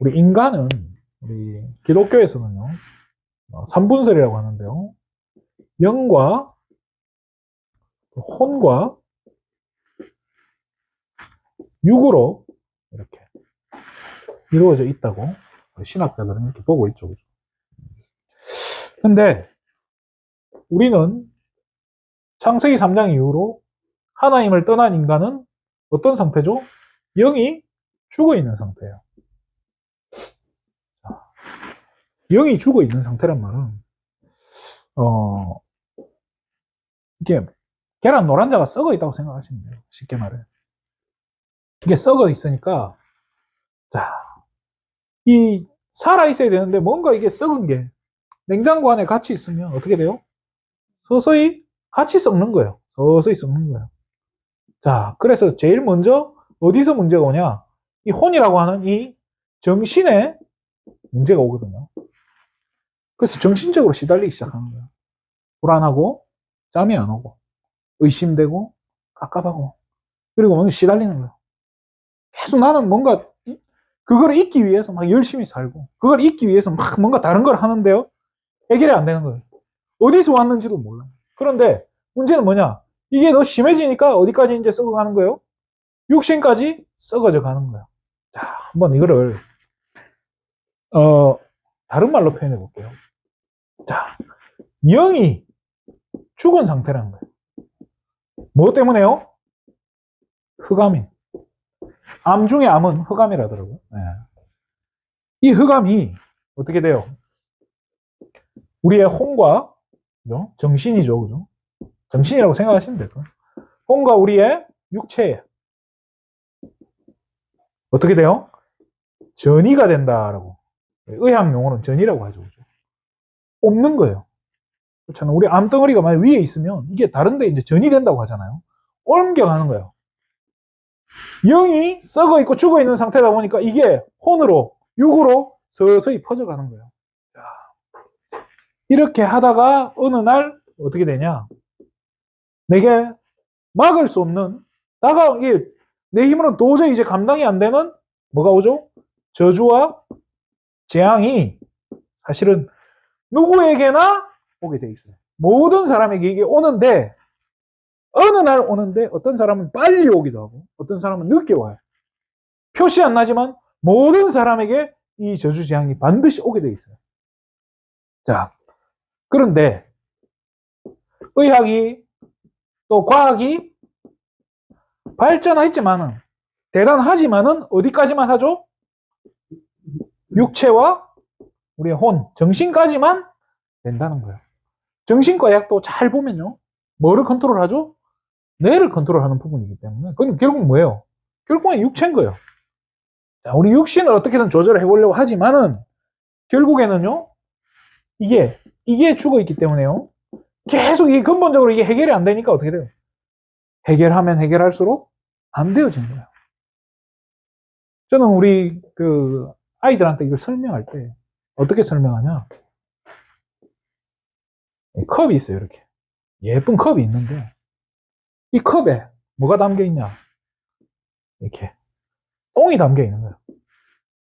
우리 인간은, 우리 기독교에서는요, 3분설이라고 하는데요. 영과 혼과 육으로 이렇게 이루어져 있다고 신학자들은 이렇게 보고 있죠. 근데 우리는 창세기 3장 이후로 하나님을 떠난 인간은 어떤 상태죠? 영이 죽어 있는 상태예요. 영이 죽어 있는 상태란 말은 이게 계란 노란자가 썩어 있다고 생각하시면 돼요. 쉽게 말해. 이게 썩어 있으니까 자, 이 살아 있어야 되는데 뭔가 이게 썩은 게 냉장고 안에 같이 있으면 어떻게 돼요? 서서히 같이 썩는 거예요. 서서히 썩는 거예요. 자, 그래서 제일 먼저 어디서 문제가 오냐? 이 혼이라고 하는 이 정신에 문제가 오거든요. 그래서 정신적으로 시달리기 시작하는 거예요. 불안하고 잠이 안 오고 의심되고 깝깝하고 그리고 뭔가 시달리는 거예요. 계속 나는 뭔가 그걸 잊기 위해서 막 열심히 살고 그걸 잊기 위해서 막 뭔가 다른 걸 하는데요. 해결이 안 되는 거예요. 어디서 왔는지도 몰라. 그런데 문제는 뭐냐? 이게 더 심해지니까 어디까지 이제 썩어가는 거예요? 육신까지 썩어져 가는 거예요. 자, 한번 이거를 다른 말로 표현해 볼게요. 자, 영이 죽은 상태라는 거예요. 뭐 때문에요? 흑암이. 암 중에 암은 흑암이라더라고요. 네. 이 흑암이 어떻게 돼요? 우리의 혼과 그죠? 정신이죠, 그죠? 정신이라고 생각하시면 될 거예요. 혼과 우리의 육체에 어떻게 돼요? 전이가 된다라고. 의학 용어는 전이라고 하죠, 그죠? 옮는 거예요. 그렇잖아요. 우리 암덩어리가 만약 위에 있으면 이게 다른데 이제 전이 된다고 하잖아요. 옮겨가는 거예요. 영이 썩어 있고 죽어 있는 상태다 보니까 이게 혼으로, 육으로 서서히 퍼져가는 거예요. 이렇게 하다가 어느 날 어떻게 되냐? 내게 막을 수 없는 이게 내 힘으로는 도저히 이제 감당이 안 되는 뭐가 오죠? 저주와 재앙이 사실은 누구에게나 오게 돼 있어요. 모든 사람에게 이게 오는데 어느 날 오는데 어떤 사람은 빨리 오기도 하고 어떤 사람은 늦게 와요. 표시 안 나지만 모든 사람에게 이 저주 재앙이 반드시 오게 돼 있어요. 자, 그런데 의학이 또 과학이 발전했지만은 대단하지만은 어디까지만 하죠? 육체와 우리의 혼, 정신까지만 된다는 거예요. 정신과 약도 잘 보면요. 뭐를 컨트롤하죠? 뇌를 컨트롤하는 부분이기 때문에 그건 결국 뭐예요? 결국은 육체인 거예요. 자, 우리 육신을 어떻게든 조절해 보려고 하지만은 결국에는요. 이게 죽어 있기 때문에요. 계속 이게 근본적으로 이게 해결이 안 되니까 어떻게 돼요? 해결하면 해결할수록 안 되어지는 거예요. 저는 우리 그 아이들한테 이걸 설명할 때 어떻게 설명하냐? 컵이 있어요, 이렇게. 예쁜 컵이 있는데 이 컵에 뭐가 담겨 있냐? 이렇게 똥이 담겨 있는 거예요.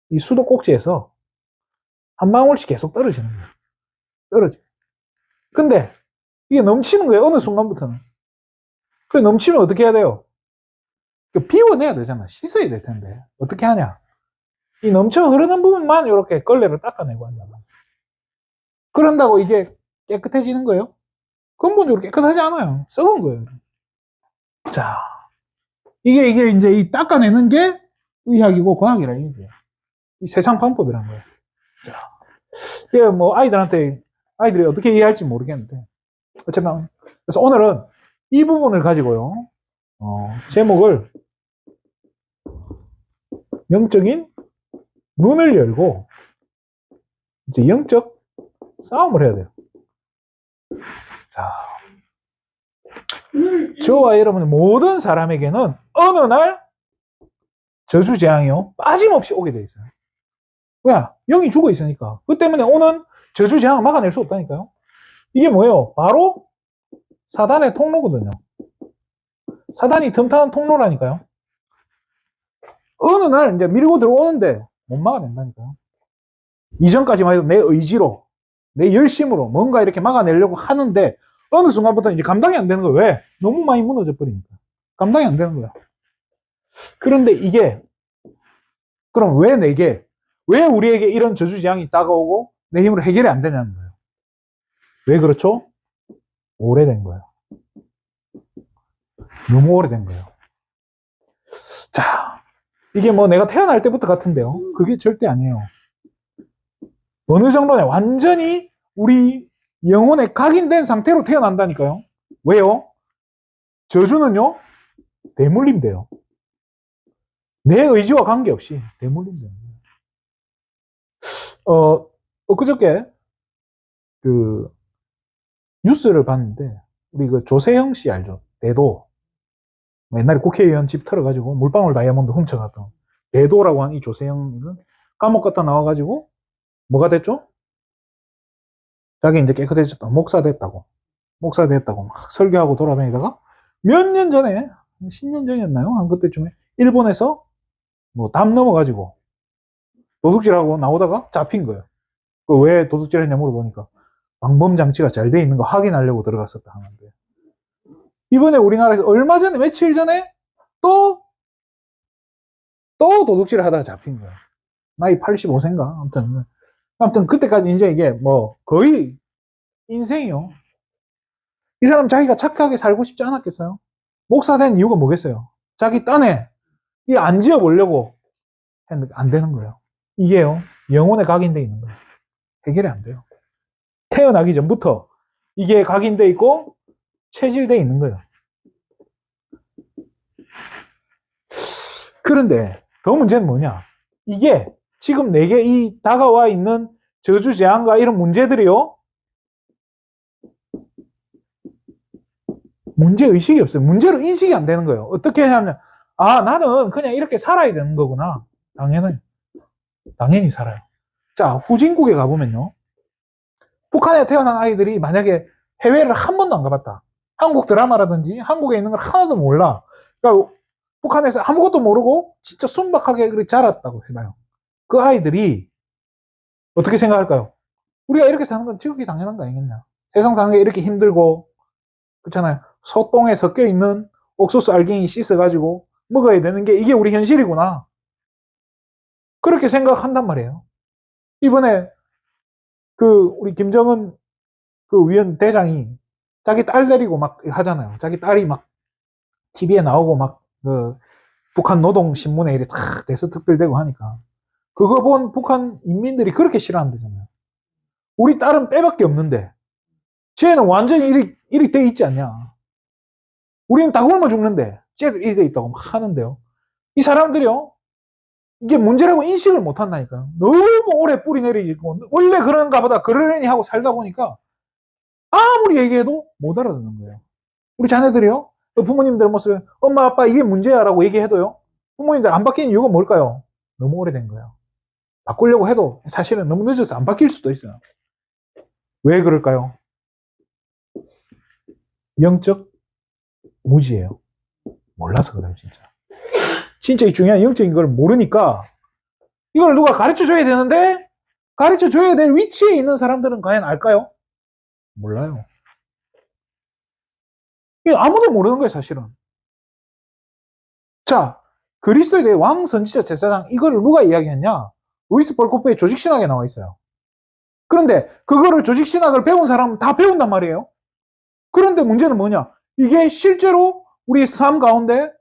이 수도꼭지에서 한 방울씩 계속 떨어지는 거예요. 떨어져요. 근데 이게 넘치는 거예요, 어느 순간부터는. 그 넘치면 어떻게 해야 돼요? 비워내야 되잖아. 씻어야 될 텐데. 어떻게 하냐? 이 넘쳐 흐르는 부분만 이렇게 걸레로 닦아내고 한다. 그런다고 이게 깨끗해지는 거예요? 근본적으로 깨끗하지 않아요. 썩은 거예요. 자, 이게 이제 이 닦아내는 게 의학이고 과학이라 이게 이 세상 방법이란 거예요. 자, 이게 뭐 아이들이 어떻게 이해할지 모르겠는데 어쨌든 그래서 오늘은 이 부분을 가지고요. 제목을 영적인 눈을 열고 이제 영적 싸움을 해야 돼요. 자, 저와 여러분 모든 사람에게는 어느 날 저주 재앙이요 빠짐없이 오게 돼 있어요. 왜? 영이 죽어 있으니까. 그 때문에 오는 저주 재앙을 막아낼 수 없다니까요. 이게 뭐예요? 바로 사단의 통로거든요. 사단이 틈타는 통로라니까요. 어느 날 이제 밀고 들어오는데 못 막아낸다니까요. 이전까지만 해도 내 의지로, 내 열심으로 뭔가 이렇게 막아내려고 하는데 어느 순간부터 이제 감당이 안 되는 거예요. 왜? 너무 많이 무너져 버리니까. 감당이 안 되는 거야. 그런데 이게 그럼 왜 우리에게 이런 저주재앙이 다가오고 내 힘으로 해결이 안 되냐는 거예요. 왜 그렇죠? 오래된 거예요. 너무 오래된 거예요. 자, 이게 뭐 내가 태어날 때부터 같은데요. 그게 절대 아니에요. 어느 정도냐? 완전히 우리 영혼에 각인된 상태로 태어난다니까요. 왜요? 저주는요, 대물림돼요. 내 의지와 관계없이 대물림돼요. 엊그저께 그 뉴스를 봤는데 우리 그 조세형 씨 알죠? 대도. 옛날에 국회의원 집 털어가지고 물방울 다이아몬드 훔쳐갔던 대도라고 하는 이 조세형은 감옥 갔다 나와가지고 뭐가 됐죠? 자기 이제 깨끗해졌다. 목사 됐다고 막 설교하고 돌아다니다가 몇 년 전에 10년 전이었나요? 한 그때쯤에 일본에서 뭐 담 넘어가지고 도둑질하고 나오다가 잡힌 거예요. 그 왜 도둑질했냐 물어보니까 방범 장치가 잘 돼 있는 거 확인하려고 들어갔었다 하는데 이번에 우리나라에서 얼마 전에 며칠 전에 또 도둑질을 하다가 잡힌 거예요. 나이 85세인가? 아무튼 그때까지 이제 이게 뭐 거의 인생이요. 이 사람 자기가 착하게 살고 싶지 않았겠어요? 목사 된 이유가 뭐겠어요? 자기 딴에 이 안 지어보려고 했는데 안 되는 거예요. 이게요, 영혼에 각인되어 있는 거예요. 해결이 안 돼요. 태어나기 전부터 이게 각인되어 있고 체질되어 있는 거예요. 그런데 더 문제는 뭐냐? 이게 지금 내게 이 다가와 있는 저주 재앙과 이런 문제들이요, 문제의식이 없어요. 문제로 인식이 안 되는 거예요. 어떻게 하냐면, 나는 그냥 이렇게 살아야 되는 거구나. 당연히 살아요. 자, 후진국에 가보면요. 북한에 태어난 아이들이 만약에 해외를 한 번도 안 가봤다. 한국 드라마라든지 한국에 있는 걸 하나도 몰라. 그러니까 북한에서 아무것도 모르고 진짜 순박하게 그렇게 자랐다고 해봐요. 그 아이들이 어떻게 생각할까요? 우리가 이렇게 사는 건 지극히 당연한 거 아니겠냐. 세상 사는 게 이렇게 힘들고, 그렇잖아요. 소똥에 섞여 있는 옥수수 알갱이 씻어가지고 먹어야 되는 게 이게 우리 현실이구나. 그렇게 생각한단 말이에요. 이번에 우리 김정은 그 위원 대장이 자기 딸 데리고 막 하잖아요. 자기 딸이 막 TV에 나오고 막 북한 노동신문에 이렇게 탁 대서특필되고 하니까 그거 본 북한 인민들이 그렇게 싫어한대잖아요. 우리 딸은 빼밖에 없는데 쟤는 완전히 이리 돼 있지 않냐. 우리는 다 굶어 죽는데 쟤들 이리 돼 있다고 막 하는데요. 이 사람들이요, 이게 문제라고 인식을 못 한다니까요. 너무 오래 뿌리 내리고 원래 그런가 보다 그러려니 하고 살다 보니까 아무리 얘기해도 못 알아듣는 거예요. 우리 자녀들이요, 부모님들 모습에 엄마 아빠 이게 문제야 라고 얘기해도요, 부모님들 안 바뀌는 이유가 뭘까요? 너무 오래된 거예요. 바꾸려고 해도 사실은 너무 늦어서 안 바뀔 수도 있어요. 왜 그럴까요? 영적 무지예요. 몰라서 그래요, 진짜 이 중요한 영적인 걸 모르니까 이걸 누가 가르쳐 줘야 되는데 가르쳐 줘야 될 위치에 있는 사람들은 과연 알까요? 몰라요. 아무도 모르는 거예요, 사실은. 자, 그리스도에 대해 왕, 선지자, 제사장, 이거를 누가 이야기했냐? 루이스 볼코프의 조직신학에 나와 있어요. 그런데 그거를 조직신학을 배운 사람은 다 배운단 말이에요. 그런데 문제는 뭐냐? 이게 실제로 우리 삶 가운데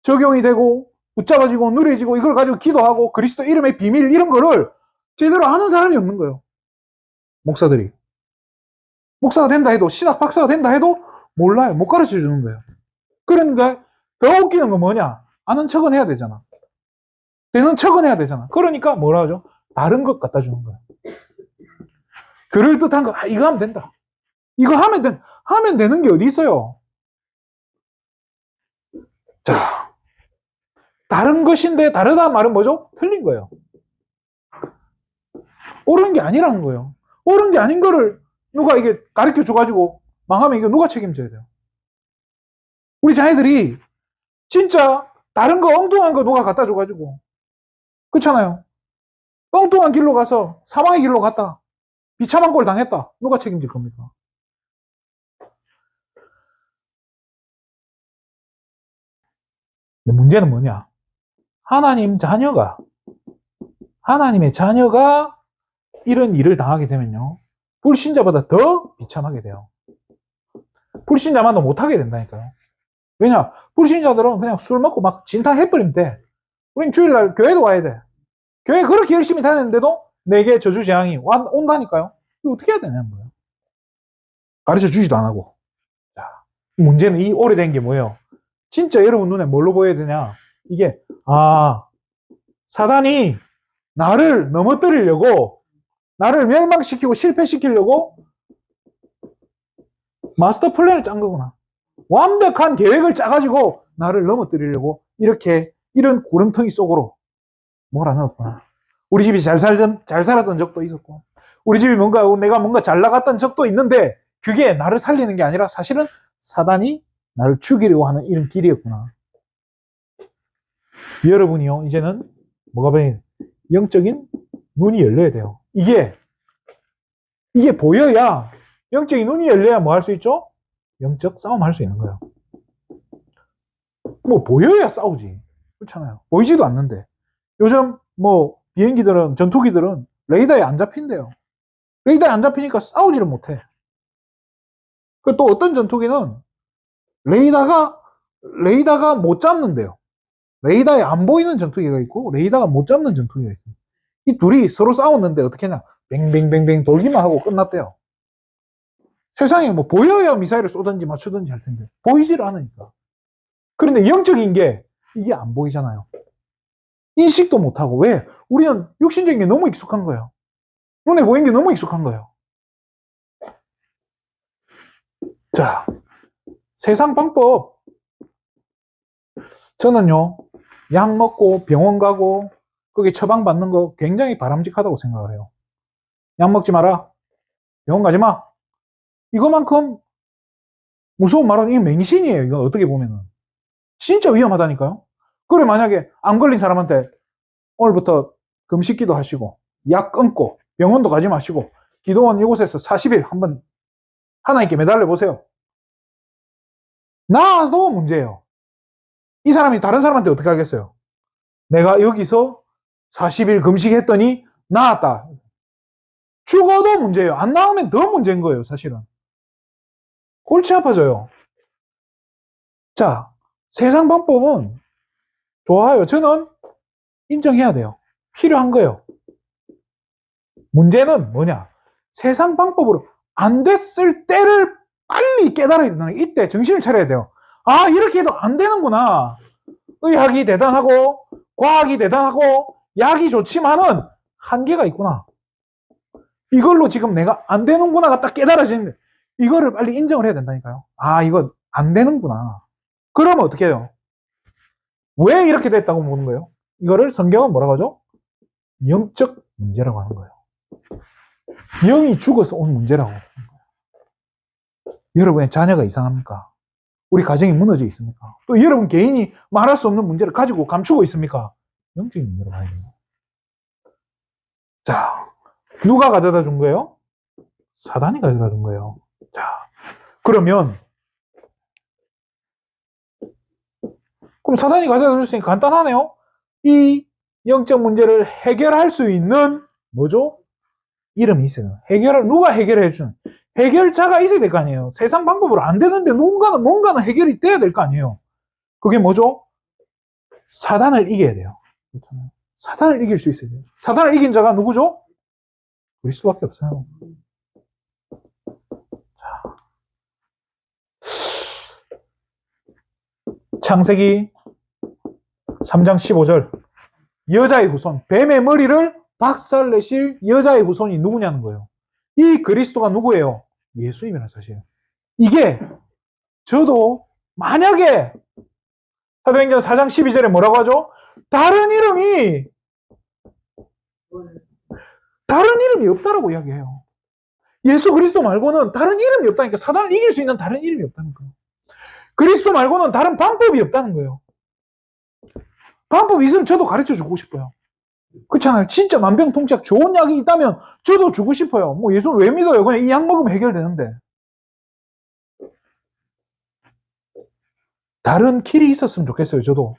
적용이 되고 붙잡아지고 누려지고 이걸 가지고 기도하고 그리스도 이름의 비밀 이런 거를 제대로 아는 사람이 없는 거예요. 목사들이. 목사가 된다 해도, 신학 박사가 된다 해도 몰라요. 못 가르쳐 주는 거예요. 그러니까 더 웃기는 건 뭐냐? 아는 척은 해야 되잖아. 되는 척은 해야 되잖아. 그러니까 뭐라 하죠? 다른 것 갖다 주는 거예요. 그럴듯한 거, 이거 하면 된다. 이거 하면 되는 게 어디 있어요? 자, 다른 것인데 다르다 말은 뭐죠? 틀린 거예요. 옳은 게 아니라는 거예요. 옳은 게 아닌 거를 누가 이게 가르쳐 줘가지고 망하면 이거 누가 책임져야 돼요? 우리 자녀들이 진짜 다른 거 엉뚱한 거 누가 갖다 줘가지고, 그렇잖아요. 엉뚱한 길로 가서 사망의 길로 갔다. 비참한 꼴 당했다. 누가 책임질 겁니까? 근데 문제는 뭐냐? 하나님의 자녀가 이런 일을 당하게 되면요. 불신자보다 더 비참하게 돼요. 불신자만도 못하게 된다니까요. 왜냐? 불신자들은 그냥 술 먹고 막 진탕 해버리면 돼. 우린 주일날 교회도 와야 돼. 교회 그렇게 열심히 다녔는데도 내게 저주재앙이 온다니까요. 이거 어떻게 해야 되냐는 거예요. 가르쳐 주지도 안 하고. 자, 문제는 이 오래된 게 뭐예요? 진짜 여러분 눈에 뭘로 보여야 되냐? 이게, 사단이 나를 넘어뜨리려고, 나를 멸망시키고 실패시키려고 마스터 플랜을 짠 거구나. 완벽한 계획을 짜가지고 나를 넘어뜨리려고 이런 구렁텅이 속으로 몰아넣었구나. 우리 집이 잘 살았던 적도 있었고, 우리 집이 내가 뭔가 잘 나갔던 적도 있는데, 그게 나를 살리는 게 아니라 사실은 사단이 나를 죽이려고 하는 이런 길이었구나. 여러분이요, 이제는 뭐가 보이냐? 영적인 눈이 열려야 돼요. 이게 보여야, 영적인 눈이 열려야 뭐 할 수 있죠? 영적 싸움 할 수 있는 거예요. 뭐 보여야 싸우지. 그렇잖아요. 보이지도 않는데. 요즘 비행기들은, 전투기들은 레이더에 안 잡힌대요. 레이더에 안 잡히니까 싸우지를 못해. 또 어떤 전투기는 레이더가 못 잡는데요. 레이더에 안 보이는 전투기가 있고 레이더가 못 잡는 전투기가 있어요. 이 둘이 서로 싸웠는데 어떻게 했냐? 뱅뱅뱅뱅 돌기만 하고 끝났대요. 세상에 보여야 미사일을 쏘든지 맞추든지 할 텐데 보이질 않으니까. 그런데 영적인 게 이게 안 보이잖아요. 인식도 못하고. 왜? 우리는 육신적인 게 너무 익숙한 거예요. 눈에 보이는 게 너무 익숙한 거예요. 자, 세상 방법. 저는요, 약 먹고 병원 가고 거기 처방 받는 거 굉장히 바람직하다고 생각을 해요. 약 먹지 마라. 병원 가지 마. 이거만큼 무서운 말은 이게 맹신이에요. 이거 어떻게 보면은. 진짜 위험하다니까요. 그래, 만약에 암 걸린 사람한테 오늘부터 금식기도 하시고 약 끊고 병원도 가지 마시고 기도원 이곳에서 40일 한번 하나님께 매달려 보세요. 나아도 문제예요. 이 사람이 다른 사람한테 어떻게 하겠어요? 내가 여기서 40일 금식했더니 나았다. 죽어도 문제예요. 안 나오면 더 문제인 거예요, 사실은. 골치 아파져요. 자, 세상 방법은 좋아요. 저는 인정해야 돼요. 필요한 거예요. 문제는 뭐냐? 세상 방법으로 안 됐을 때를 빨리 깨달아야 된다는 게, 이때 정신을 차려야 돼요. 이렇게 해도 안 되는구나. 의학이 대단하고 과학이 대단하고 약이 좋지만은 한계가 있구나. 이걸로 지금 내가 안 되는구나가 딱 깨달아지는데 이거를 빨리 인정을 해야 된다니까요. 이거 안 되는구나. 그러면 어떻게 해요? 왜 이렇게 됐다고 묻는 거예요? 이거를 성경은 뭐라고 하죠? 영적 문제라고 하는 거예요. 영이 죽어서 온 문제라고 하는 거예요. 여러분의 자녀가 이상합니까? 우리 가정이 무너져 있습니까? 또 여러분 개인이 말할 수 없는 문제를 가지고 감추고 있습니까? 영적인 문제로 가야 돼요. 자, 누가 가져다 준 거예요? 사단이 가져다 준 거예요. 자, 그럼 사단이 가져다 줬으니까 간단하네요. 이 영적 문제를 해결할 수 있는 뭐죠? 이름이 있어요. 누가 해결해 주는? 해결자가 있어야 될 거 아니에요. 세상 방법으로 안 되는데 뭔가는 해결이 돼야 될 거 아니에요. 그게 뭐죠? 사단을 이겨야 돼요. 사단을 이길 수 있어야 돼요. 사단을 이긴 자가 누구죠? 그리스도밖에 없어요. 창세기 3장 15절. 여자의 후손, 뱀의 머리를 박살내실 여자의 후손이 누구냐는 거예요. 이 그리스도가 누구예요? 예수님이라는 사실. 이게 저도 만약에 사도행전 4장 12절에 뭐라고 하죠? 다른 이름이 없다라고 이야기해요. 예수 그리스도 말고는 다른 이름이 없다니까. 사단을 이길 수 있는 다른 이름이 없다는 거예요. 그리스도 말고는 다른 방법이 없다는 거예요. 방법이 있으면 저도 가르쳐 주고 싶어요. 그렇잖아요. 진짜 만병통치약 좋은 약이 있다면 저도 주고 싶어요. 뭐 예수 왜 믿어요? 그냥 이 약 먹으면 해결되는데. 다른 길이 있었으면 좋겠어요, 저도.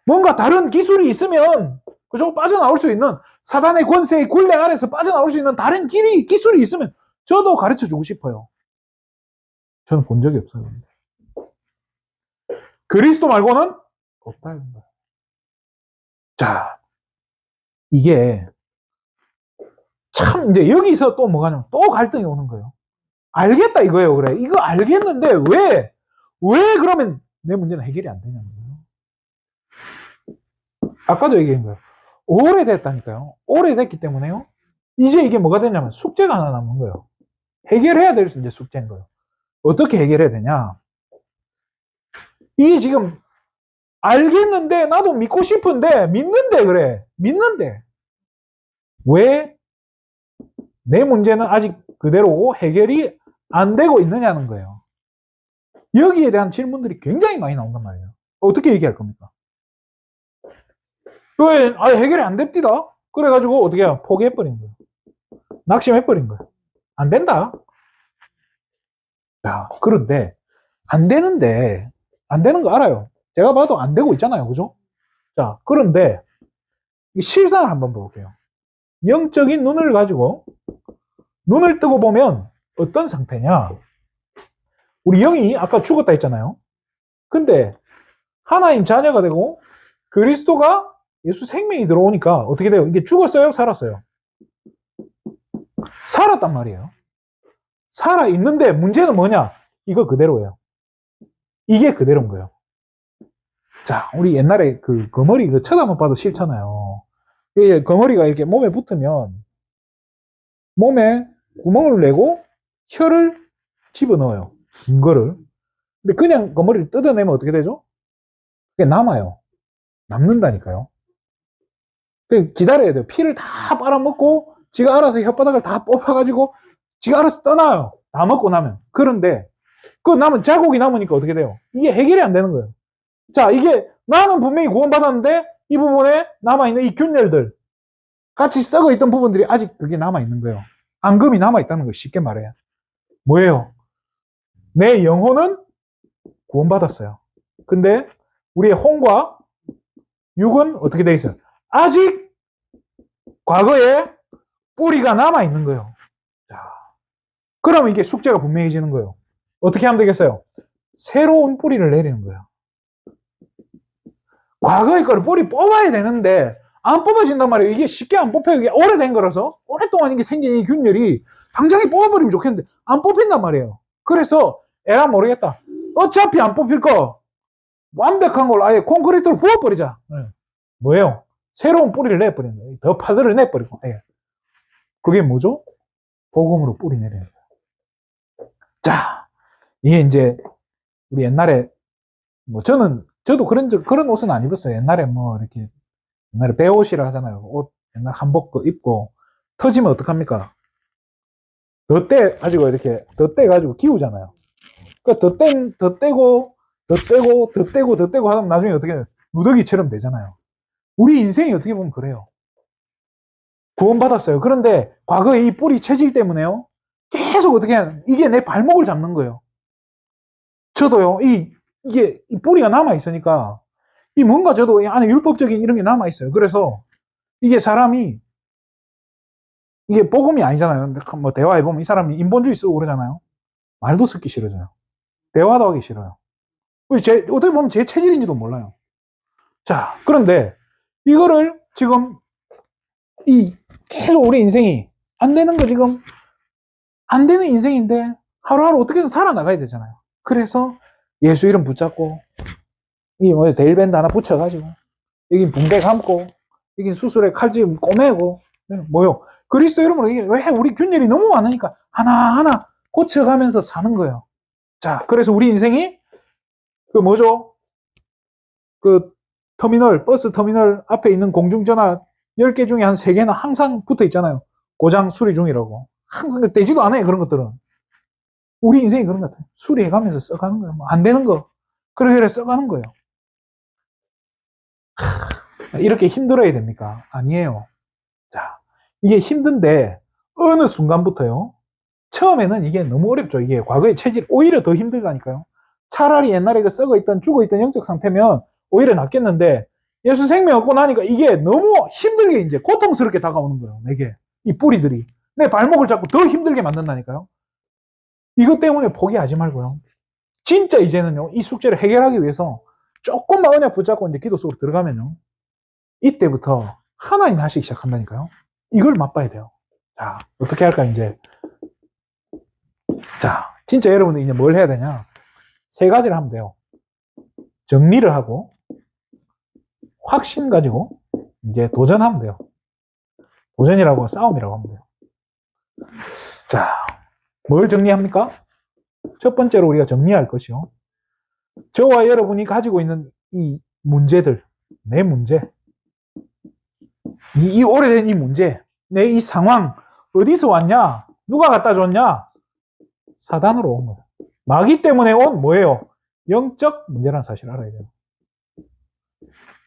뭔가 다른 기술이 있으면, 그죠? 빠져나올 수 있는, 사단의 권세의 굴레 아래서 빠져나올 수 있는 다른 기술이 있으면 저도 가르쳐 주고 싶어요. 저는 본 적이 없어요. 그리스도 말고는 없다. 자, 이게 참 이제 여기서 또 뭐가 냐면 또 갈등이 오는 거예요. 알겠다 이거예요. 그래. 이거 알겠는데 왜 그러면 내 문제는 해결이 안 되냐는 거예요. 아까도 얘기한 거예요. 오래됐다니까요. 오래됐기 때문에요. 이제 이게 뭐가 되냐면 숙제가 하나 남은 거예요. 해결해야 될 이제 숙제인 거예요. 어떻게 해결해야 되냐? 이게 지금 알겠는데 나도 믿고 싶은데 믿는데 그래. 믿는데 왜 내 문제는 아직 그대로고 해결이 안 되고 있느냐는 거예요. 여기에 대한 질문들이 굉장히 많이 나온단 말이에요. 어떻게 얘기할 겁니까? 왜 해결이 안 됩디다. 그래가지고 어떻게 해요? 포기해버린 거예요. 낙심해버린 거예요. 안 된다. 야, 그런데 안 되는데 안 되는 거 알아요. 제가 봐도 안 되고 있잖아요. 그죠? 자, 그런데 실상을 한번 볼게요. 영적인 눈을 가지고 눈을 뜨고 보면 어떤 상태냐? 우리 영이 아까 죽었다 했잖아요. 근데 하나님 자녀가 되고 그리스도가 예수 생명이 들어오니까 어떻게 돼요? 이게 죽었어요? 살았어요? 살았단 말이에요. 살아있는데 문제는 뭐냐? 이거 그대로예요. 이게 그대로인 거예요. 자, 우리 옛날에 그 거머리 쳐다만 봐도 싫잖아요. 거머리가 이렇게 몸에 붙으면 몸에 구멍을 내고 혀를 집어넣어요. 긴 거를. 근데 그냥 거머리를 뜯어내면 어떻게 되죠? 그게 남아요. 남는다니까요. 기다려야 돼요. 피를 다 빨아먹고 지가 알아서 혓바닥을 다 뽑아가지고 지가 알아서 떠나요. 다 먹고 나면. 그런데 그 남은 자국이 남으니까 어떻게 돼요? 이게 해결이 안 되는 거예요. 자, 이게 나는 분명히 구원받았는데 이 부분에 남아있는 이 균열들 같이 썩어있던 부분들이 아직 그게 남아있는 거예요. 앙금이 남아있다는 거예요. 쉽게 말해요. 뭐예요? 내 영혼은 구원받았어요. 근데 우리의 혼과 육은 어떻게 돼 있어요? 아직 과거에 뿌리가 남아있는 거예요. 자, 그러면 이게 숙제가 분명해지는 거예요. 어떻게 하면 되겠어요? 새로운 뿌리를 내리는 거예요. 과거의 거를 뿌리 뽑아야 되는데 안 뽑아진단 말이에요. 이게 쉽게 안 뽑혀요. 이게 오래된 거라서 오랫동안 이게 생긴 이 균열이 당장에 뽑아버리면 좋겠는데 안 뽑힌단 말이에요. 그래서 에라 모르겠다. 어차피 안 뽑힐 거 완벽한 걸 아예 콘크리트로 부어버리자. 뭐예요? 새로운 뿌리를 내버리는 거예요. 더 파들을 내버리고. 그게 뭐죠? 복음으로 뿌리 내리는 거예요. 자, 이게 이제 우리 옛날에 뭐 저도 그런 옷은 안 입었어요. 옛날에 뭐 이렇게 옛날에 배옷이라 하잖아요. 옷 옛날 한복 입고 터지면 어떡합니까? 덧대 가지고 이렇게 덧대 가지고 기우잖아요. 그 덧대고 하면 나중에 어떻게 누더기처럼 되잖아요. 우리 인생이 어떻게 보면 그래요. 구원받았어요. 그런데 과거에 이 뿌리 체질 때문에요. 계속 어떻게 하냐. 이게 내 발목을 잡는 거예요. 저도요. 이게 이 뿌리가 남아 있으니까 이 뭔가 저도 이 안에 율법적인 이런 게 남아 있어요. 그래서 이게 사람이 이게 복음이 아니잖아요. 뭐 대화해 보면 이 사람이 인본주의 쓰고 그러잖아요. 말도 듣기 싫어져요. 대화도 하기 싫어요. 어떻게 보면 제 체질인지도 몰라요. 자, 그런데 이거를 지금 계속 우리 인생이 안 되는 거 지금 안 되는 인생인데 하루하루 어떻게든 살아나가야 되잖아요. 그래서 예수 이름 붙잡고 이 뭐 데일밴드 하나 붙여가지고 여긴 붕대 감고 여긴 수술에 칼집 꼬매고 뭐요? 그리스도 이름으로 이게 왜 우리 균열이 너무 많으니까 하나하나 고쳐가면서 사는 거예요. 자, 그래서 우리 인생이 그 뭐죠? 그 버스 터미널 앞에 있는 공중전화 10개 중에 한 3개는 항상 붙어 있잖아요. 고장 수리 중이라고. 항상 되지도 않아요, 그런 것들은. 우리 인생이 그런 것 같아요. 수리해가면서 써가는 거예요. 뭐 안 되는 거. 그래 써가는 거예요. 이렇게 힘들어야 됩니까? 아니에요. 자, 이게 힘든데 어느 순간부터요. 처음에는 이게 너무 어렵죠. 이게 과거의 체질 오히려 더 힘들다니까요. 차라리 옛날에 그 썩어있던 죽어있던 영적 상태면 오히려 낫겠는데 예수 생명 얻고 나니까 이게 너무 힘들게 이제 고통스럽게 다가오는 거예요. 내게 이 뿌리들이 내 발목을 잡고 더 힘들게 만든다니까요. 이것 때문에 포기하지 말고요. 진짜 이제는요 이 숙제를 해결하기 위해서 조금만 언약 붙잡고 이제 기도 속으로 들어가면요 이때부터 하나님 하시기 시작한다니까요. 이걸 맛봐야 돼요. 자, 어떻게 할까 이제. 자, 진짜 여러분이 이제 뭘 해야 되냐? 세 가지를 하면 돼요. 정리를 하고 확신 가지고 이제 도전하면 돼요. 도전이라고 싸움이라고 하면 돼요. 자, 뭘 정리합니까? 첫 번째로 우리가 정리할 것이요. 저와 여러분이 가지고 있는 이 문제들, 내 문제, 이 오래된 이 문제, 내 이 상황, 어디서 왔냐? 누가 갖다 줬냐? 사단으로 온 거예요. 마귀 때문에 온 뭐예요? 영적 문제라는 사실을 알아야 돼요.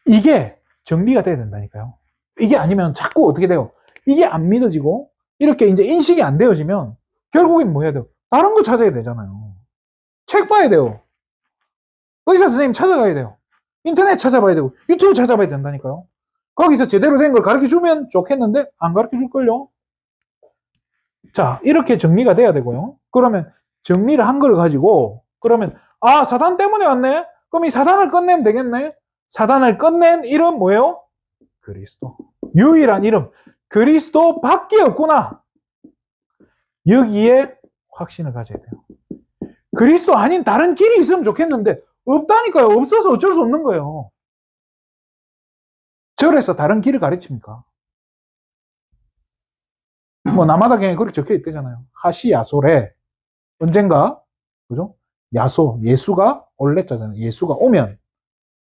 이게 정리가 돼야 된다니까요. 이게 아니면 자꾸 어떻게 돼요? 이게 안 믿어지고 이렇게 이제 인식이 안 되어지면 결국엔 뭐 해야 돼요? 다른 거 찾아야 되잖아요. 책 봐야 돼요. 의사 선생님 찾아가야 돼요. 인터넷 찾아봐야 되고 유튜브 찾아봐야 된다니까요. 거기서 제대로 된 걸 가르쳐 주면 좋겠는데 안 가르쳐 줄걸요. 자, 이렇게 정리가 돼야 되고요. 그러면 정리를 한 걸 가지고 그러면 아, 사단 때문에 왔네? 그럼 이 사단을 끝내면 되겠네? 사단을 끝낸 이름 뭐예요? 그리스도. 유일한 이름. 그리스도밖에 없구나. 여기에 확신을 가져야 돼요. 그리스도 아닌 다른 길이 있으면 좋겠는데 없다니까요. 없어서 어쩔 수 없는 거예요. 절에서 다른 길을 가르칩니까? 뭐 남마다경에 그렇게 적혀 있대잖아요. 하시 야소래. 언젠가 그죠? 야소 예수가 올랬잖아요. 예수가 오면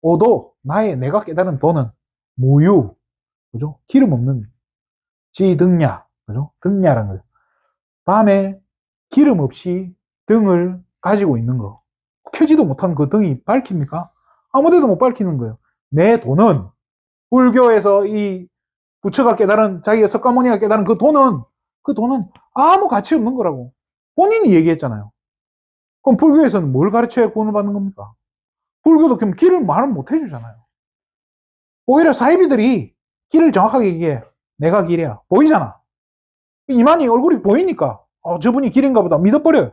오도 내가 깨달은 도는 무유 그죠? 기름 없는 지등야 그죠? 등야라는 거예요. 밤에 기름 없이 등을 가지고 있는 거. 켜지도 못한 그 등이 밝힙니까? 아무데도 못 밝히는 거예요. 내 돈은 불교에서 이 부처가 깨달은 자기가 석가모니가 깨달은 그 돈은 아무 가치 없는 거라고 본인이 얘기했잖아요. 그럼 불교에서는 뭘 가르쳐야 구원을 받는 겁니까? 불교도 그럼 길을 말은 못 해주잖아요. 오히려 사이비들이 길을 정확하게 얘기해. 내가 길이야. 보이잖아. 이만희 얼굴이 보이니까 저분이 길인가 보다 믿어버려요.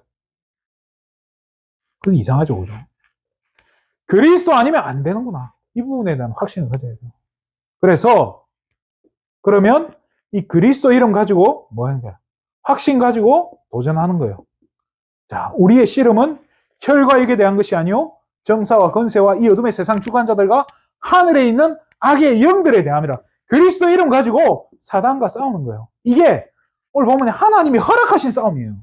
그건 이상하죠. 그죠? 그리스도 아니면 안 되는구나. 이 부분에 대한 확신을 가져야 돼요. 그래서 그러면 이 그리스도 이름 가지고 뭐 하는 거야? 확신 가지고 도전하는 거예요. 자, 우리의 씨름은 혈과 육에 대한 것이 아니요 정사와 건세와 이 어둠의 세상 주관자들과 하늘에 있는 악의 영들에 대함이라. 그리스도 이름 가지고 사단과 싸우는 거예요. 이게 오늘 보면 하나님이 허락하신 싸움이에요.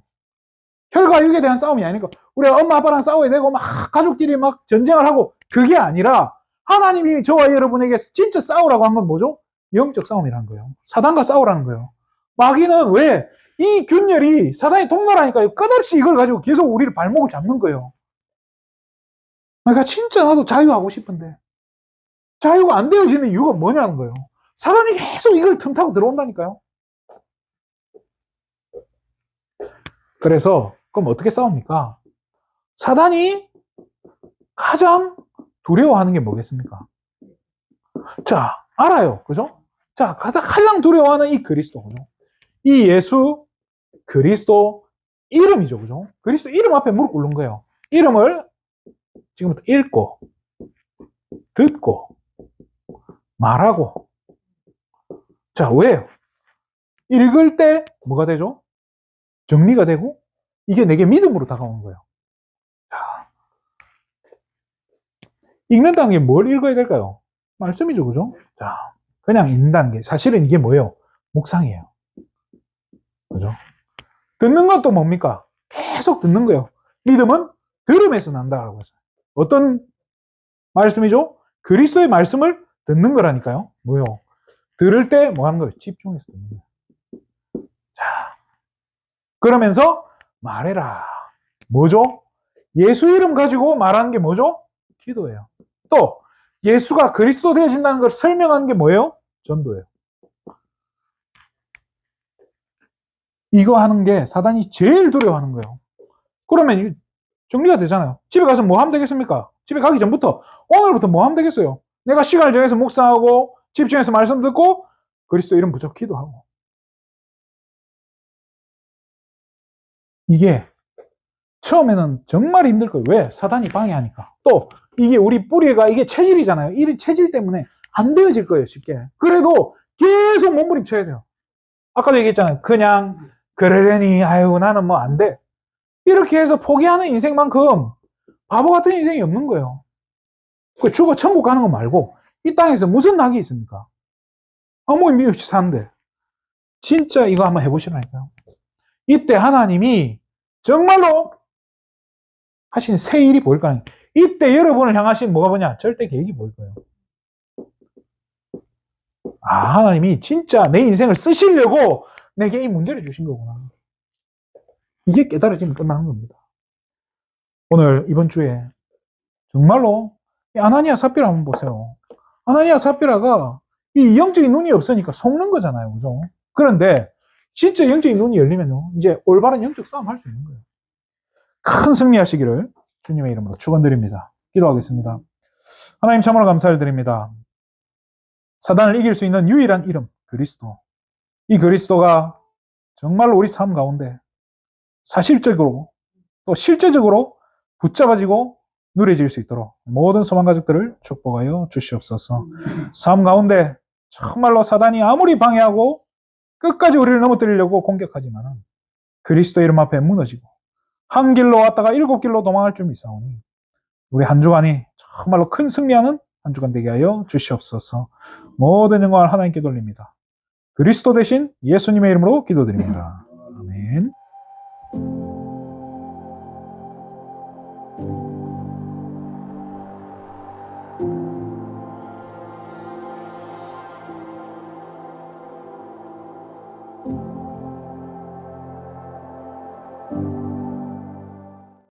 혈과 육에 대한 싸움이 아니니까 우리가 엄마 아빠랑 싸워야 되고 막 가족끼리 막 전쟁을 하고 그게 아니라 하나님이 저와 여러분에게 진짜 싸우라고 한 건 뭐죠? 영적 싸움이라는 거예요. 사단과 싸우라는 거예요. 마귀는 왜? 이 균열이 사단이 통달하니까요. 끝없이 이걸 가지고 계속 우리를 발목을 잡는 거예요. 그러니까 진짜 나도 자유하고 싶은데 자유가 안 되어지는 이유가 뭐냐는 거예요. 사단이 계속 이걸 틈타고 들어온다니까요. 그래서 그럼 어떻게 싸웁니까? 사단이 가장 두려워하는 게 뭐겠습니까? 자, 알아요. 그죠? 자, 가장 두려워하는 이 그리스도. 그죠? 이 예수 그리스도 이름이죠. 그죠? 그리스도 이름 앞에 무릎 꿇는 거예요. 이름을 지금부터 읽고 듣고 말하고. 자, 왜요? 읽을 때 뭐가 되죠? 정리가 되고 이게 내게 믿음으로 다가오는 거예요. 자, 읽는다는 게 뭘 읽어야 될까요? 말씀이죠. 그죠? 자, 그냥 읽는다는 게 사실은 이게 뭐예요? 묵상이에요. 그죠? 듣는 것도 뭡니까? 계속 듣는 거예요. 믿음은 들음에서 난다라고 했어요. 어떤 말씀이죠? 그리스도의 말씀을 듣는 거라니까요. 뭐요? 들을 때 뭐 하는 거예요? 집중해서 듣는 거예요. 자, 그러면서 말해라. 뭐죠? 예수 이름 가지고 말하는 게 뭐죠? 기도예요. 또 예수가 그리스도 되어진다는 걸 설명하는 게 뭐예요? 전도예요. 이거 하는 게 사단이 제일 두려워하는 거예요. 그러면 정리가 되잖아요. 집에 가서 뭐 하면 되겠습니까? 집에 가기 전부터 오늘부터 뭐 하면 되겠어요? 내가 시간을 정해서 묵상하고 집중해서 말씀 듣고 그리스도 이름 붙여 기도하고. 이게 처음에는 정말 힘들 거예요. 왜? 사단이 방해하니까. 또 이게 우리 뿌리가 이게 체질이잖아요. 이 체질 때문에 안 되어질 거예요. 쉽게. 그래도 계속 몸부림쳐야 돼요. 아까도 얘기했잖아요. 그냥 그러려니 아유 나는 뭐 안 돼. 이렇게 해서 포기하는 인생만큼 바보 같은 인생이 없는 거예요. 죽어 천국 가는 거 말고 이 땅에서 무슨 낙이 있습니까? 아무 의미 없이 사는데. 진짜 이거 한번 해보시라니까요. 이때 하나님이 정말로 하신 새 일이 보일 거아니에요. 이때 여러분을 향하신 뭐가 뭐냐? 절대 계획이 보일 거예요. 아, 하나님이 진짜 내 인생을 쓰시려고 내게 이 문제를 주신 거구나. 이게 깨달아지면 끝나는 겁니다. 오늘 이번 주에 정말로 아나니아 삽비라 한번 보세요. 아나니아 삽비라가 이 영적인 눈이 없으니까 속는 거잖아요. 그죠? 그런데 진짜 영적인 눈이 열리면요. 이제 올바른 영적 싸움 할 수 있는 거예요. 큰 승리하시기를 주님의 이름으로 축원드립니다. 기도하겠습니다. 하나님 참으로 감사를 드립니다. 사단을 이길 수 있는 유일한 이름 그리스도. 이 그리스도가 정말로 우리 삶 가운데 사실적으로 또 실제적으로 붙잡아지고 누려질 수 있도록 모든 소망 가족들을 축복하여 주시옵소서. 삶 가운데 정말로 사단이 아무리 방해하고 끝까지 우리를 넘어뜨리려고 공격하지만 그리스도 이름 앞에 무너지고 한 길로 왔다가 7길로 도망할 줄 믿사오니 우리 한 주간이 정말로 큰 승리하는 한 주간 되게 하여 주시옵소서. 모든 영광을 하나님께 돌립니다. 그리스도 대신 예수님의 이름으로 기도드립니다. 아멘.